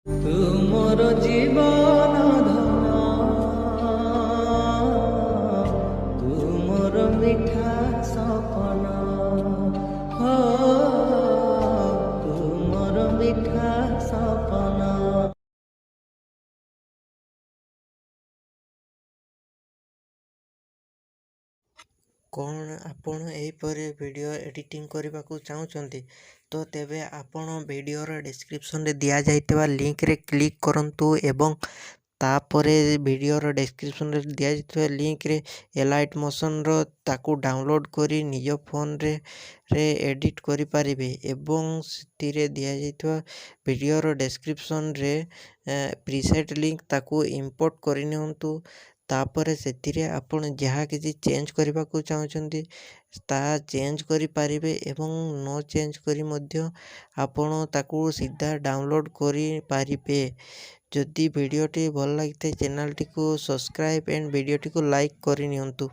ତୁମର ଜୀବନ ଧନ, ତୁମର ମିଠା ସପନ, ହୋ ତୁମର ମିଠା ସପନ। କ'ଣ ଆପଣ ଏହିପରି ଭିଡ଼ିଓ ଏଡ଼ିଟିଂ କରିବାକୁ ଚାହୁଁଛନ୍ତି? ତ ତେବେ ଆପଣ ଭିଡ଼ିଓର ଡେସ୍କ୍ରିପସନ୍ରେ ଦିଆଯାଇଥିବା ଲିଙ୍କରେ କ୍ଲିକ୍ କରନ୍ତୁ ଏବଂ ତାପରେ ଭିଡ଼ିଓର ଡେସ୍କ୍ରିପସନ୍ରେ ଦିଆଯାଇଥିବା ଲିଙ୍କରେ ଏଲାଇଟ୍ ମୋସନ୍ର ତାକୁ ଡାଉନଲୋଡ଼୍ କରି ନିଜ ଫୋନ୍ରେ ଏଡ଼ିଟ୍ କରିପାରିବେ ଏବଂ ସେଥିରେ ଦିଆଯାଇଥିବା ଭିଡ଼ିଓର ଡେସ୍କ୍ରିପସନ୍ରେ ପ୍ରିସେଟ୍ ଲିଙ୍କ ତାକୁ ଇମ୍ପୋର୍ଟ କରିନିଅନ୍ତୁ। ତାପରେ ସେଥିରେ ଆପଣ ଯାହା କିଛି ଚେଞ୍ଜ କରିବାକୁ ଚାହୁଁଛନ୍ତି ତାହା ଚେଞ୍ଜ କରିପାରିବେ ଏବଂ ନ ଚେଞ୍ଜ କରି ମଧ୍ୟ ଆପଣ ତାକୁ ସିଧା ଡାଉନଲୋଡ଼୍ କରିପାରିବେ। ଯଦି ଭିଡ଼ିଓଟି ଭଲ ଲାଗିଥାଏ ଚ୍ୟାନେଲଟିକୁ ସବସ୍କ୍ରାଇବ୍ ଆଣ୍ଡ ଭିଡ଼ିଓଟିକୁ ଲାଇକ୍ କରିନିଅନ୍ତୁ।